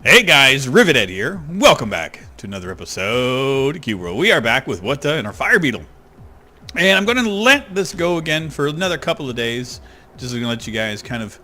Hey guys, Rivet here. Welcome back to another episode of Cube World. We are back with What the and our Fire Beetle. And I'm going to let this go again for another couple of days. Just going to let you guys kind of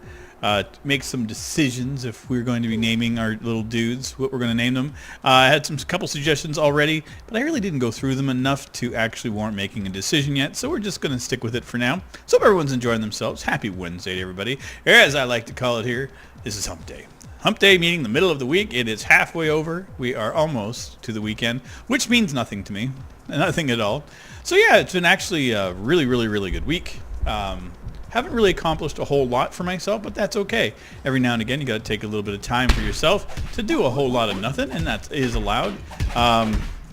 make some decisions if we're going to be naming our little dudes, what we're going to name them. I had some couple suggestions already, but I really didn't go through them enough to actually warrant making a decision yet. So we're just going to stick with it for now. So hope everyone's enjoying themselves. Happy Wednesday to everybody. Or as I like to call it here, this is Hump Day. Hump Day meaning the middle of the week. It is halfway over. We are almost to the weekend, which means nothing to me. Nothing at all. So yeah, it's been actually a really good week. Haven't really accomplished a whole lot for myself, but that's okay. Every now and again, you got to take a little bit of time for yourself to do a whole lot of nothing, and that is allowed.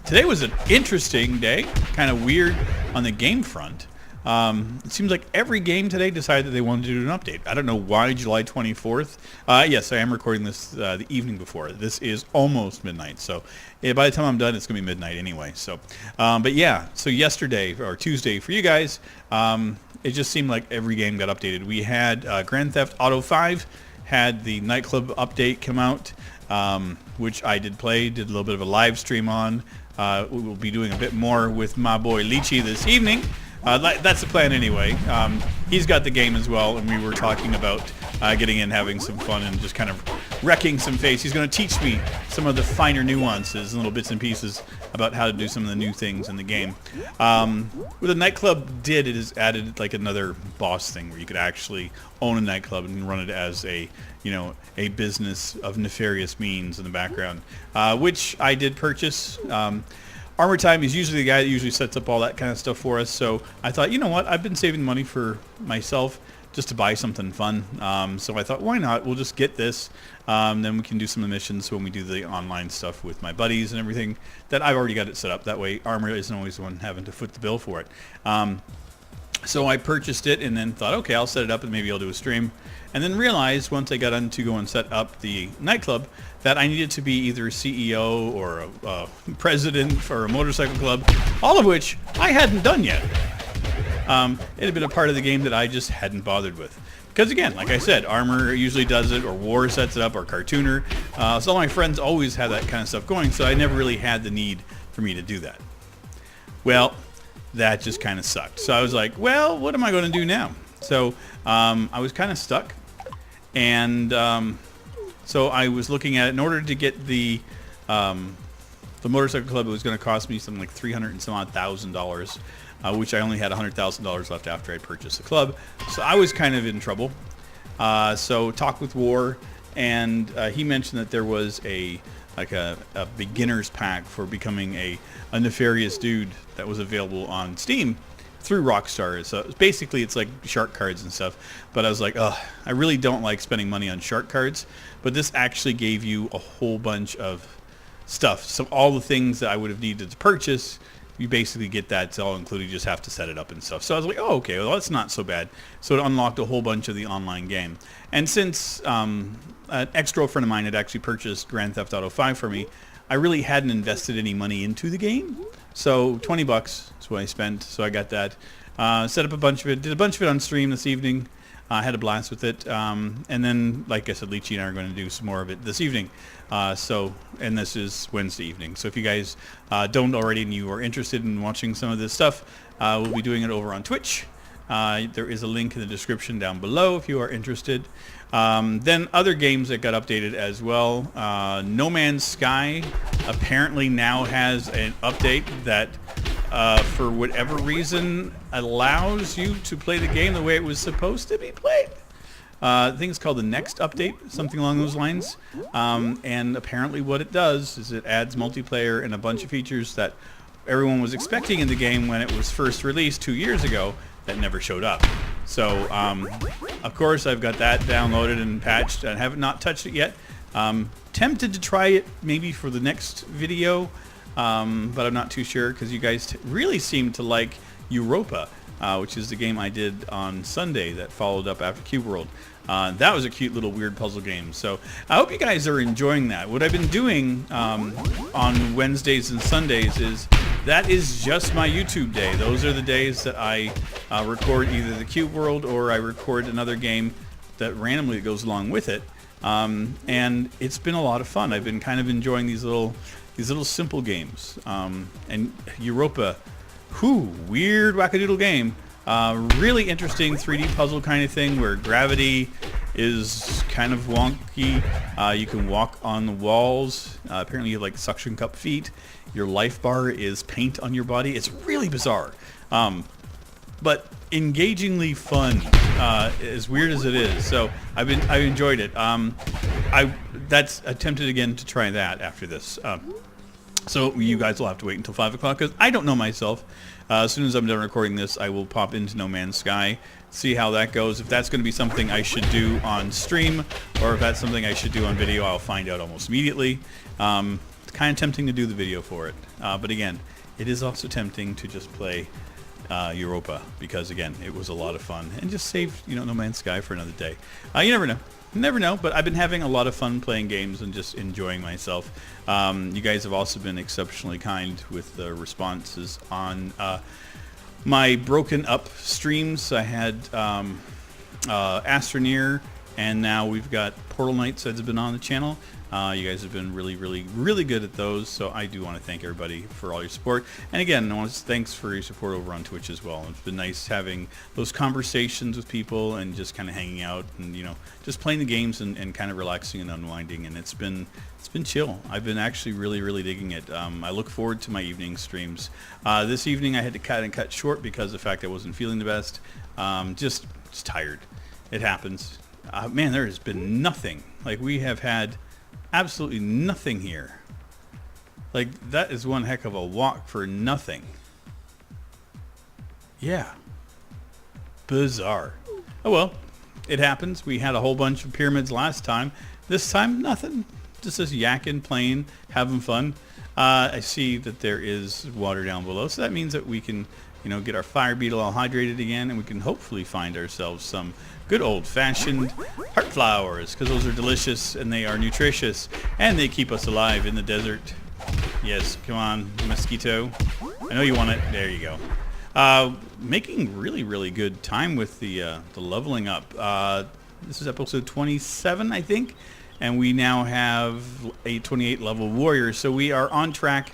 Today was an interesting day, kind of weird on the game front. It seems like every game today decided that they wanted to do an update. I don't know why July 24th. Yes, I am recording this the evening before. This is almost midnight, so by the time I'm done, it's going to be midnight anyway. So, but yeah, so yesterday, or Tuesday for you guys, it just seemed like every game got updated. We had Grand Theft Auto 5 had the nightclub update come out, which I did play, did a little bit of a live stream on. We will be doing a bit more with my boy Lychee this evening. That's the plan anyway. He's got the game as well, and we were talking about getting in, having some fun, and just kind of wrecking some face. He's going to teach me some of the finer nuances and little bits and pieces about how to do some of the new things in the game. What the nightclub did, it has added like another boss thing where you could actually own a nightclub and run it as a a business of nefarious means in the background, which I did purchase. Armor Time is usually the guy that usually sets up all that kind of stuff for us, so I thought, you know what, I've been saving money for myself just to buy something fun, so I thought, why not, we'll just get this, then we can do some of the missions when we do the online stuff with my buddies and everything, that I've already got it set up, that way Armor isn't always the one having to foot the bill for it. So I purchased it and then thought, okay, I'll set it up and maybe I'll do a stream. And then realized once I got on to go and set up the nightclub that I needed to be either a CEO or a president for a motorcycle club, all of which I hadn't done yet. It had been a part of the game that I just hadn't bothered with. Because again, like I said, Armor usually does it, or War sets it up, or Cartooner. So all my friends always have that kind of stuff going, so I never really had the need for me to do that. Well, that just kind of sucked. So I was like, well, what am I going to do now? So I was kind of stuck. And so I was looking at it. In order to get the motorcycle club, it was going to cost me something like $300 and some odd thousand, which I only had $100,000 left after I purchased the club. So I was kind of in trouble. So talked with War, and he mentioned that there was a beginner's pack for becoming a nefarious dude that was available on Steam through Rockstar. So basically it's like shark cards and stuff, but I was like, ugh, I really don't like spending money on shark cards, but this actually gave you a whole bunch of stuff. So all the things that I would have needed to purchase, you basically get that. It's all included. You just have to set it up and stuff. So I was like, oh, okay, well, that's not so bad. So it unlocked a whole bunch of the online game. And since an ex-girlfriend of mine had actually purchased Grand Theft Auto 5 for me, I really hadn't invested any money into the game. So $20 is what I spent. So I got that. Set up a bunch of it. Did a bunch of it on stream this evening. I had a blast with it. And then, like I said, Lychee and I are going to do some more of it this evening. And this is Wednesday evening. So if you guys don't already and you are interested in watching some of this stuff, we'll be doing it over on Twitch. There is a link in the description down below if you are interested. Then other games that got updated as well. No Man's Sky apparently now has an update that for whatever reason allows you to play the game the way it was supposed to be played. I think it's called the Next Update, something along those lines. And apparently what it does is it adds multiplayer and a bunch of features that everyone was expecting in the game when it was first released 2 years ago that never showed up. So, of course, I've got that downloaded and patched. I have not touched it yet. Tempted to try it maybe for the next video, but I'm not too sure because you guys really seem to like Europa, which is the game I did on Sunday that followed up after Cube World. That was a cute little weird puzzle game. So I hope you guys are enjoying that. What I've been doing on Wednesdays and Sundays is that is just my YouTube day. Those are the days that I record either the Cube World or I record another game that randomly goes along with it. and it's been a lot of fun. I've been kind of enjoying these little simple games. And Europa, weird wackadoodle game. Really interesting 3D puzzle kind of thing where gravity is kind of wonky. You can walk on the walls. Apparently you have like suction cup feet. Your life bar is paint on your body. It's really bizarre. But engagingly fun, as weird as it is. So I enjoyed it. I'm tempted again to try that after this. So you guys will have to wait until 5 o'clock because I don't know myself. As soon as I'm done recording this, I will pop into No Man's Sky, see how that goes. If that's going to be something I should do on stream, or if that's something I should do on video, I'll find out almost immediately. It's kind of tempting to do the video for it. But again, it is also tempting to just play Europa because, again, it was a lot of fun. And just save, No Man's Sky for another day. You never know. Never know, but I've been having a lot of fun playing games and just enjoying myself. You guys have also been exceptionally kind with the responses on my broken up streams. I had Astroneer, and now we've got Portal Knights that's been on the channel. You guys have been really, really, really good at those, so I do want to thank everybody for all your support. And again, I want to thanks for your support over on Twitch as well. It's been nice having those conversations with people and just kind of hanging out and just playing the games and kind of relaxing and unwinding. And it's been chill. I've been actually really, really digging it. I look forward to my evening streams. This evening I had to cut short because of the fact I wasn't feeling the best. Just tired. It happens. Man, there has been nothing. Like, we have had absolutely nothing here. Like, that is one heck of a walk for nothing. Yeah. Bizarre. Oh well, it happens. We had a whole bunch of pyramids last time. This time, nothing. Just this yakking, playing, having fun. I see that there is water down below, so that means that we can, get our fire beetle all hydrated again, and we can hopefully find ourselves some good old-fashioned heart flowers, because those are delicious and they are nutritious and they keep us alive in the desert. Yes, come on, mosquito. I know you want it. There you go. Making really, really good time with the leveling up. This is episode 27, I think, and we now have a 28 level warrior, so we are on track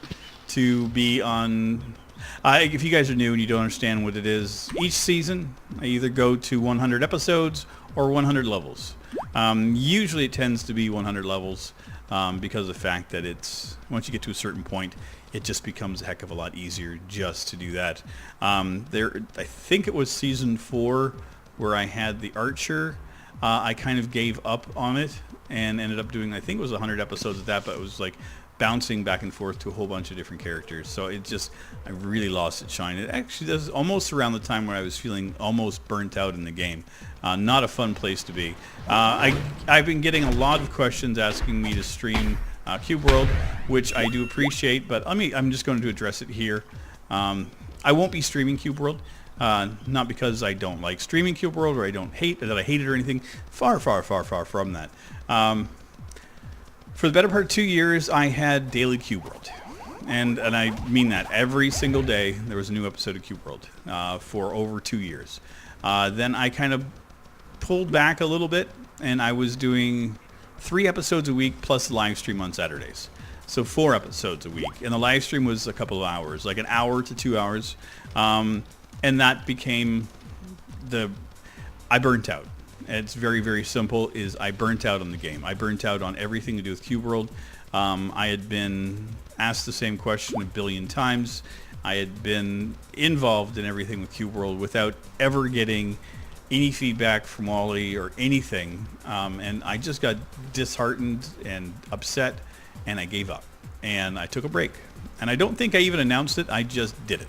to be on... if you guys are new and you don't understand what it is, each season I either go to 100 episodes or 100 levels. Usually it tends to be 100 levels because of the fact that once you get to a certain point, it just becomes a heck of a lot easier just to do that. I think it was season 4 where I had the Archer. I kind of gave up on it and ended up doing, I think it was 100 episodes of that, but it was like bouncing back and forth to a whole bunch of different characters. So I really lost its shine. It actually does almost around the time where I was feeling almost burnt out in the game. Not a fun place to be. I've been getting a lot of questions asking me to stream Cube World, which I do appreciate, but I'm just going to address it here. I won't be streaming Cube World. Not because I don't like streaming Cube World or I hate it or anything. Far, far, far, far from that. For the better part of 2 years, I had daily Cube World. And I mean that. Every single day, there was a new episode of Cube World for over 2 years. Then I kind of pulled back a little bit, and I was doing 3 episodes a week plus the live stream on Saturdays. So 4 episodes a week. And the live stream was a couple of hours, like an hour to 2 hours. And that became I burnt out. It's very, very simple, I burnt out on the game. I burnt out on everything to do with Cube World. I had been asked the same question a billion times. I had been involved in everything with Cube World without ever getting any feedback from Wally or anything. And I just got disheartened and upset, and I gave up. And I took a break. And I don't think I even announced it. I just did it.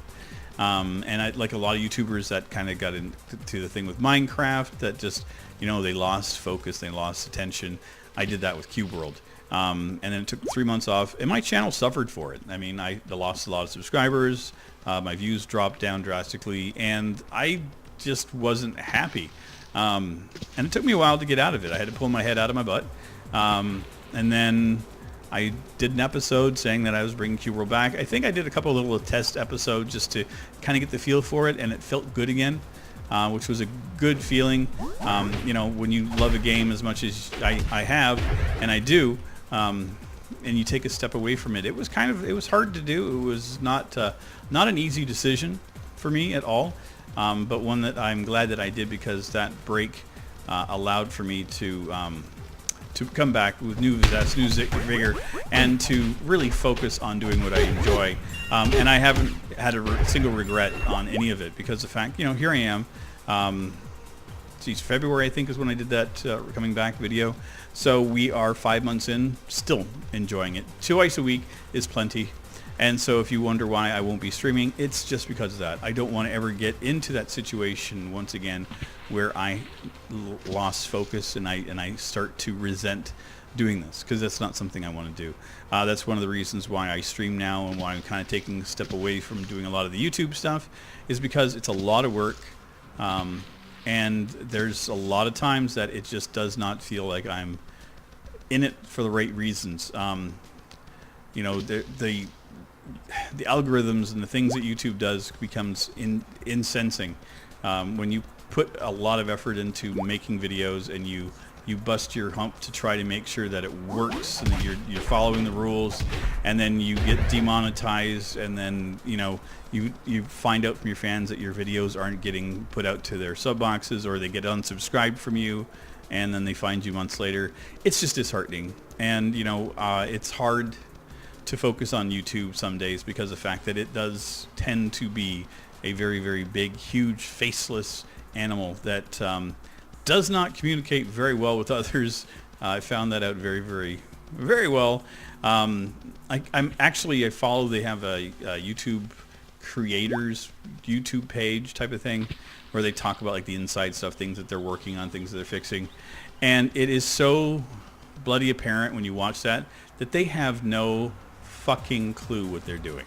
And I, like a lot of YouTubers that kind of got into the thing with Minecraft that just, they lost focus, they lost attention. I did that with Cube World. And then it took 3 months off, and my channel suffered for it. I mean, I lost a lot of subscribers, my views dropped down drastically, and I just wasn't happy. And it took me a while to get out of it. I had to pull my head out of my butt. And then I did an episode saying that I was bringing Cube World back. I think I did a couple of little test episodes just to kind of get the feel for it, and it felt good again. which was a good feeling. You know, when you love a game as much as I have, and I do, and you take a step away from it, it was hard to do. It was not an easy decision for me at all, but one that I'm glad that I did, because that break allowed for me to come back with new zest, new vigor, and to really focus on doing what I enjoy. And I haven't had a single regret on any of it, because the fact, you know, here I am. February, I think, is when I did that coming back video. So we are 5 months in, still enjoying it. Twice a week is plenty. And so if you wonder why I won't be streaming, it's just because of that. I don't want to ever get into that situation once again where I lost focus and I start to resent doing this, because that's not something I want to do. That's one of the reasons why I stream now, and why I'm kind of taking a step away from doing a lot of the YouTube stuff, is because it's a lot of work. And there's a lot of times that it just does not feel like I'm in it for the right reasons. You know, the algorithms and the things that YouTube does becomes incensing. When you put a lot of effort into making videos, and you bust your hump to try to make sure that it works and that you're following the rules, and then you get demonetized, and then you find out from your fans that your videos aren't getting put out to their sub boxes, or they get unsubscribed from you, and then they find you months later. It's just disheartening. And it's hard to focus on YouTube some days, because of the fact that it does tend to be a very, very big, huge, faceless animal that does not communicate very well with others. I found that out very, very, very well. I follow, they have a YouTube creators YouTube page type of thing, where they talk about like the inside stuff, things that they're working on, things that they're fixing. And it is so bloody apparent when you watch that they have no fucking clue what they're doing.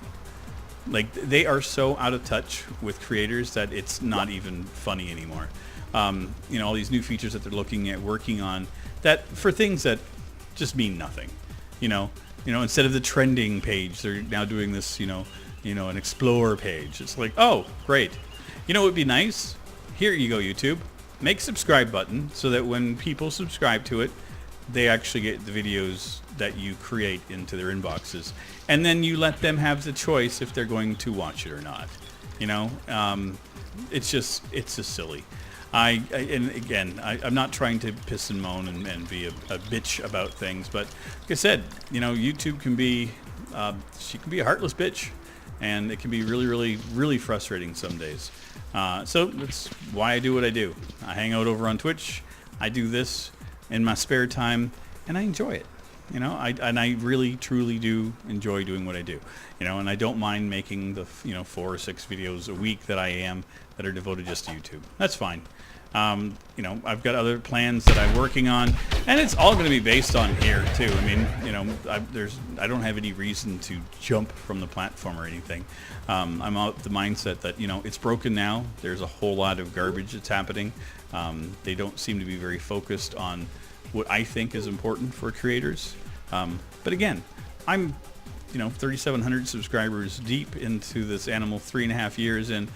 Like, they are so out of touch with creators that it's not even funny anymore. All these new features that they're looking at working on, that for things that just mean nothing. Instead of the trending page, they're now doing this, an explore page. It's like, oh, great. What would be nice? Here you go, YouTube. Make subscribe button so that when people subscribe to it, they actually get the videos that you create into their inboxes, and then you let them have the choice if they're going to watch it or not. It's just silly. I'm not trying to piss and moan and be a bitch about things, but like I said, YouTube can be she can be a heartless bitch, and it can be really, really, really frustrating some days. So that's why I do what I do. I hang out over on Twitch. I do this in my spare time, and I enjoy it. I really, truly do enjoy doing what I do. And I don't mind making the 4 or 6 videos a week that are devoted just to YouTube. That's fine. I've got other plans that I'm working on, and it's all going to be based on here too. I mean, I don't have any reason to jump from the platform or anything. I'm out the mindset that it's broken now. There's a whole lot of garbage that's happening. They don't seem to be very focused on what I think is important for creators. But again, I'm 3,700 subscribers deep into this animal, 3.5 years in.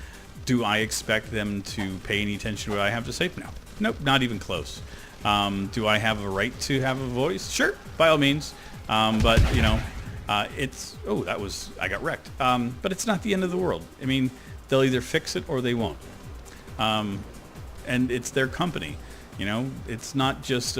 Do I expect them to pay any attention to what I have to say? No. Nope, not even close. Do I have a right to have a voice? Sure, by all means. But it's, I got wrecked. But it's not the end of the world. I mean, they'll either fix it or they won't. And it's their company. It's not just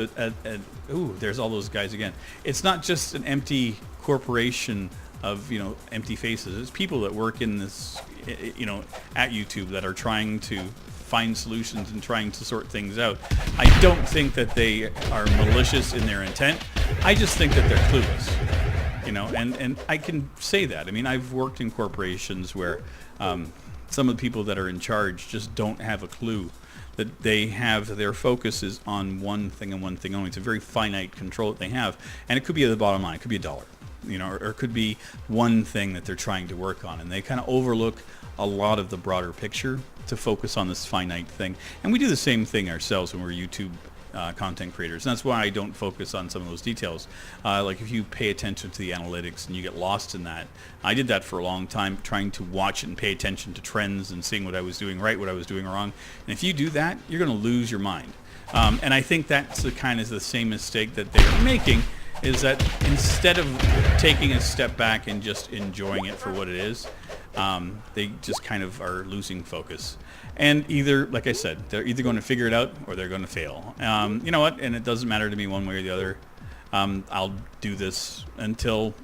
there's all those guys again. It's not just an empty corporation of, empty faces. It's people that work in this, at YouTube, that are trying to find solutions and trying to sort things out. I don't think that they are malicious in their intent. I just think that they're clueless, and I can say that. I mean, I've worked in corporations where some of the people that are in charge just don't have a clue that their focus is on one thing and one thing only. It's a very finite control that they have, and it could be at the bottom line. It could be $1, or it could be one thing that they're trying to work on, and they kind of overlook a lot of the broader picture to focus on this finite thing. And we do the same thing ourselves when we're YouTube content creators. And that's why I don't focus on some of those details. Like if you pay attention to the analytics and you get lost in that. I did that for a long time, trying to watch and pay attention to trends and seeing what I was doing right, what I was doing wrong. And if you do that, you're going to lose your mind. And I think that's the kind of the same mistake that they're making, is that instead of taking a step back and just enjoying it for what it is, they just kind of are losing focus. And either, like I said, they're either going to figure it out or they're going to fail. You know what? And it doesn't matter to me one way or the other. I'll do this until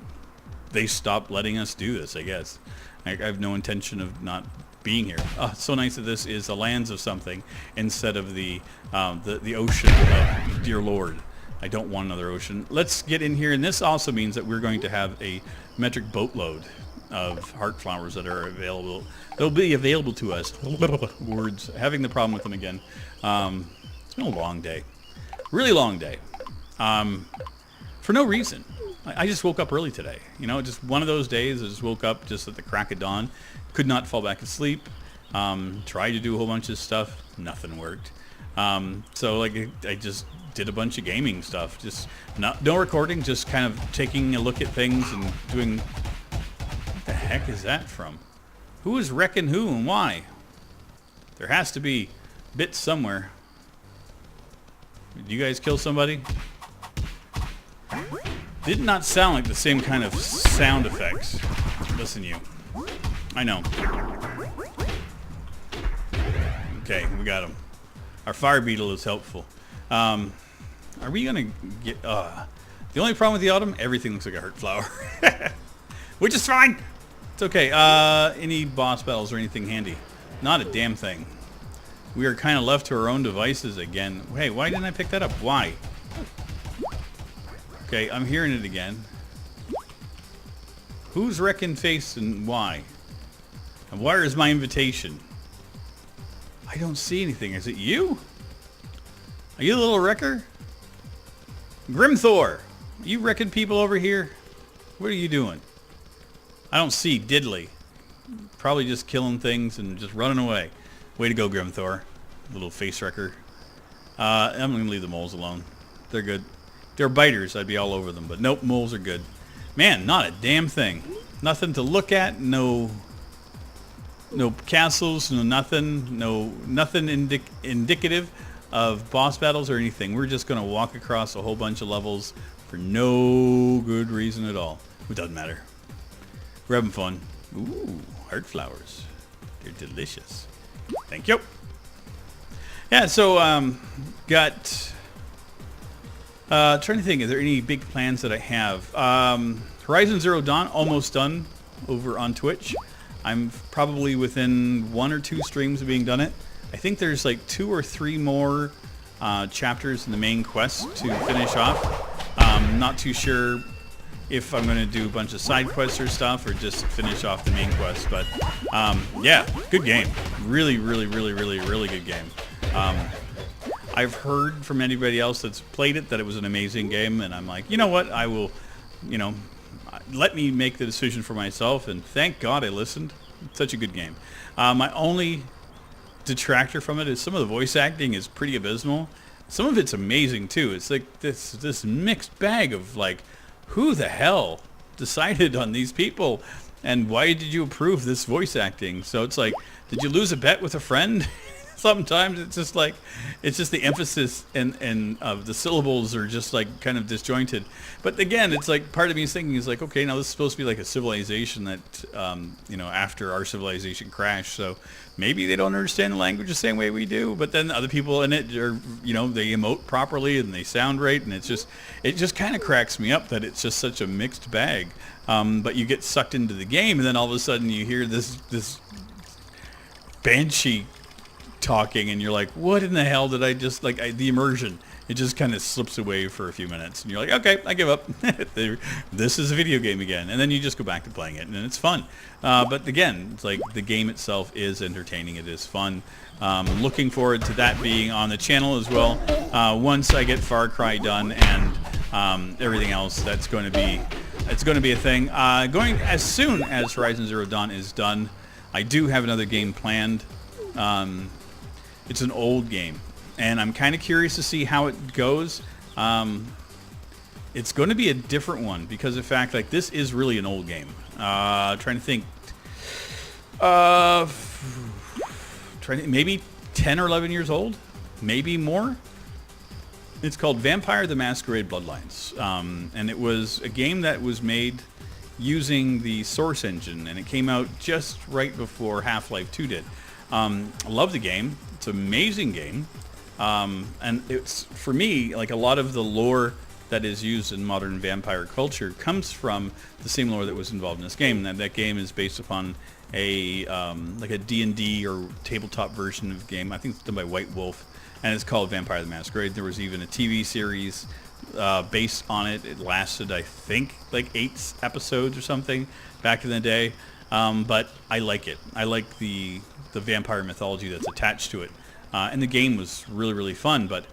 they stop letting us do this, I guess. I have no intention of not being here. Oh, it's so nice that this is the lands of something instead of the ocean of dear Lord. I don't want another ocean. Let's get in here, and this also means that we're going to have a metric boatload of heart flowers that are available. They'll be available to us. Words. Having the problem with them again. It's been a long day. Really long day. For no reason. I just woke up early today. You know, just one of those days. I just woke up just at the crack of dawn. Could not fall back asleep. Tried to do a whole bunch of stuff. Nothing worked. So like I just did a bunch of gaming stuff. Just no recording. Just kind of taking a look at things and doing. What the heck is that from? Who is wrecking who and why? There has to be bits somewhere. Did you guys kill somebody? Did not sound like the same kind of sound effects. Listen, you. I know. Okay, we got him. Our fire beetle is helpful. Are we gonna get? The only problem with the autumn, everything looks like a hurt flower, which is fine. It's okay. Any boss battles or anything handy? Not a damn thing. We are kind of left to our own devices again. Hey, why didn't I pick that up? Why? Okay, I'm hearing it again. Who's wrecking face and why? And where is my invitation? I don't see anything. Is it you? Are you the little wrecker? Grimthor! You wrecking people over here? What are you doing? I don't see diddly. Probably just killing things and just running away. Way to go, Grimthor. Little face wrecker. I'm going to leave the moles alone. They're good. They're biters. I'd be all over them. But nope, moles are good. Man, not a damn thing. Nothing to look at. No castles. No nothing. Nothing indicative of boss battles or anything. We're just going to walk across a whole bunch of levels for no good reason at all. It doesn't matter. We're having fun. Ooh, heart flowers. They're delicious. Thank you. Yeah, so got trying to think, is there any big plans that I have? Horizon Zero Dawn almost done over on Twitch. I'm probably within 1 or 2 streams of being done it. I think there's like 2 or 3 more chapters in the main quest to finish off. Not too sure if I'm going to do a bunch of side quests or stuff or just finish off the main quest. But yeah, good game. Really, really, really, really, really good game. I've heard from anybody else that's played it that it was an amazing game, and I'm like, you know what, I will, you know, let me make the decision for myself, and thank God I listened. It's such a good game. My only detractor from it is some of the voice acting is pretty abysmal. Some of it's amazing too. It's like this mixed bag of like, who the hell decided on these people, and why did you approve this voice acting? So it's like, did you lose a bet with a friend? Sometimes it's just like, it's just the emphasis and of the syllables are just like kind of disjointed. But again, it's like part of me is thinking is like, okay, now this is supposed to be like a civilization that, you know, after our civilization crashed. So maybe they don't understand the language the same way we do. But then other people in it are, you know, they emote properly and they sound right. And it just kind of cracks me up that it's just such a mixed bag. But you get sucked into the game, and then all of a sudden you hear this banshee talking, and you're like, what in the hell did I just like? The immersion, it just kind of slips away for a few minutes, and you're like, okay, I give up. This is a video game again, and then you just go back to playing it, and it's fun. But again, it's like the game itself is entertaining. It is fun. Looking forward to that being on the channel as well. Once I get Far Cry done and everything else, it's going to be a thing. Going as soon as Horizon Zero Dawn is done, I do have another game planned. It's an old game. and I'm kind of curious to see how it goes. It's going to be a different one because, in fact, like this is really an old game. Trying to think. Maybe 10 or 11 years old, maybe more. It's called Vampire the Masquerade Bloodlines, and it was a game that was made using the Source engine, and it came out just right before Half-Life 2 did. I love the game. It's an amazing game, and it's, for me, like a lot of the lore that is used in modern vampire culture comes from the same lore that was involved in this game. And that game is based upon a like a D&D or tabletop version of the game. I think it's done by White Wolf, and it's called Vampire the Masquerade. There was even a TV series based on it. It lasted, I think, like 8 episodes or something back in the day. But I like it. I like the vampire mythology that's attached to it. And the game was really, really fun. But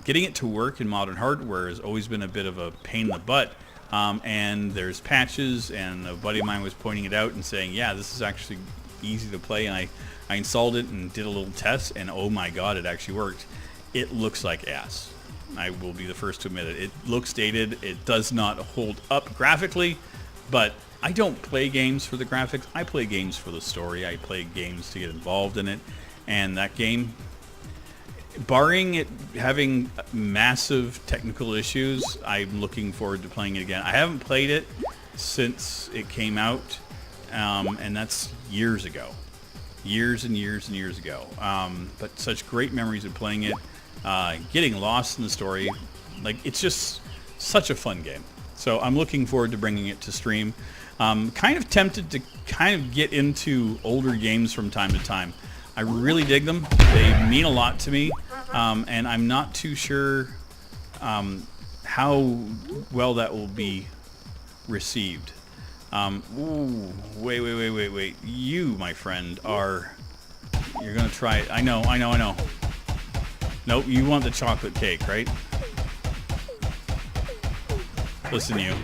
getting it to work in modern hardware has always been a bit of a pain in the butt. And there's patches, and a buddy of mine was pointing it out and saying, yeah, this is actually easy to play. And I installed it and did a little test, and oh my god, it actually worked. It looks like ass. I will be the first to admit it. It looks dated. It does not hold up graphically, but I don't play games for the graphics. I play games for the story. I play games to get involved in it. And that game, barring it having massive technical issues, I'm looking forward to playing it again. I haven't played it since it came out, and that's years ago. Years and years and years ago. But such great memories of playing it, getting lost in the story. Like, it's just such a fun game. So I'm looking forward to bringing it to stream. Kind of tempted to kind of get into older games from time to time. I really dig them. They mean a lot to me, and I'm not too sure how well that will be received. Ooh, wait. You, my friend, you're gonna try it. I know. Nope, you want the chocolate cake, right? Listen, you.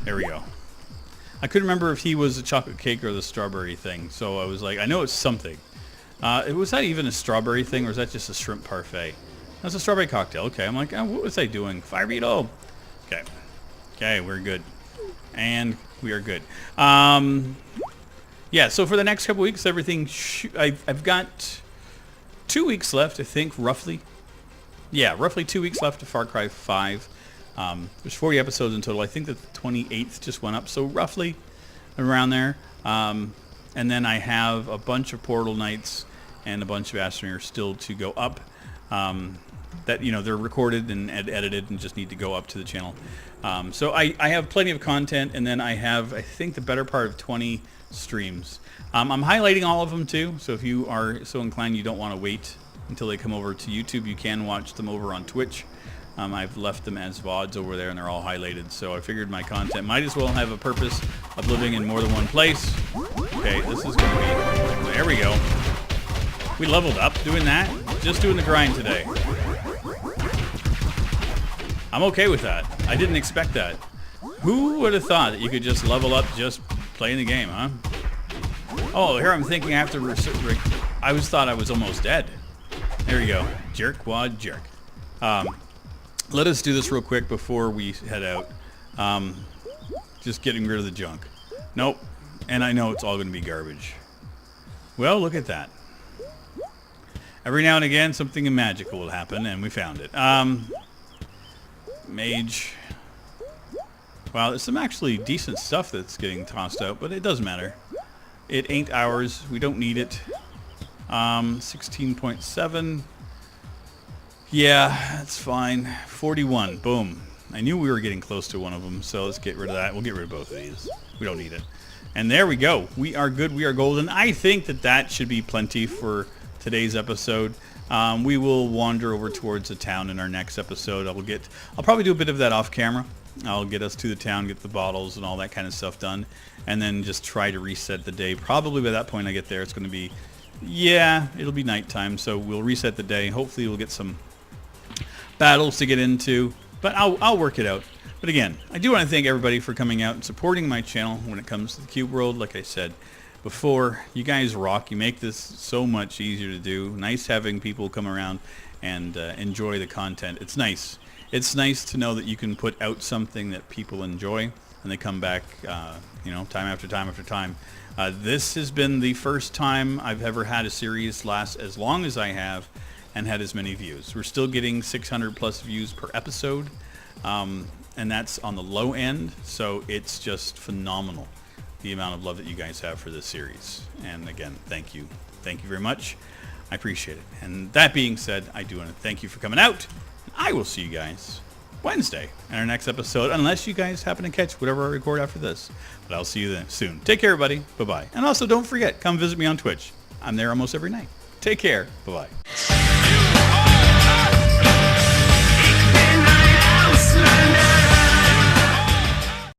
There we go. I couldn't remember if he was the chocolate cake or the strawberry thing, so I was like, I know it's something. Was that even a strawberry thing, or was that just a shrimp parfait? That's a strawberry cocktail. Okay, I'm like, oh, what was I doing? Fire beetle. Okay, we're good. And we are good. Yeah, so for the next couple weeks, everything... I've got 2 weeks left, I think, roughly. Yeah, roughly 2 weeks left to Far Cry 5. There's 40 episodes in total. I think that the 28th just went up, so roughly around there. And then I have a bunch of Portal Nights and a bunch of Astroneer still to go up. That, you know, they're recorded and edited and just need to go up to the channel. So I have plenty of content, and then I have, I think, the better part of 20 streams. I'm highlighting all of them too, so if you are so inclined you don't want to wait until they come over to YouTube, you can watch them over on Twitch. I've left them as VODs over there, and they're all highlighted, so I figured my content might as well have a purpose of living in more than one place. Okay, this is going to be... There we go. We leveled up doing that. Just doing the grind today. I'm okay with that. I didn't expect that. Who would have thought that you could just level up just playing the game, huh? Oh, here I'm thinking I have to... I thought I was almost dead. There you go. Jerkwad jerk. Let us do this real quick before we head out. Just getting rid of the junk. Nope. And I know it's all going to be garbage. Well, look at that. Every now and again, something magical will happen, and we found it. Mage. Wow, there's some actually decent stuff that's getting tossed out, but it doesn't matter. It ain't ours. We don't need it. 16.7. Yeah, that's fine. 41. Boom. I knew we were getting close to one of them, so let's get rid of that. We'll get rid of both of these. We don't need it. And there we go. We are good. We are golden. I think that should be plenty for today's episode. We will wander over towards the town in our next episode. I'll probably do a bit of that off camera. I'll get us to the town, get the bottles and all that kind of stuff done, and then just try to reset the day. Probably by that point I get there, it's going to be, yeah, it'll be nighttime, so we'll reset the day. Hopefully we'll get some battles to get into, but I'll work it out. But again, I do want to thank everybody for coming out and supporting my channel when it comes to the Cube World. Like I said, before. You guys rock. You make this so much easier to do. Nice having people come around and enjoy the content. It's nice. It's nice to know that you can put out something that people enjoy and they come back, time after time after time. This has been the first time I've ever had a series last as long as I have and had as many views. We're still getting 600 plus views per episode, and that's on the low end, so it's just phenomenal, the amount of love that you guys have for this series. And again, thank you. Thank you very much. I appreciate it. And that being said, I do want to thank you for coming out. I will see you guys Wednesday in our next episode, unless you guys happen to catch whatever I record after this. But I'll see you then soon. Take care, everybody. Bye-bye. And also, don't forget, come visit me on Twitch. I'm there almost every night. Take care. Bye-bye.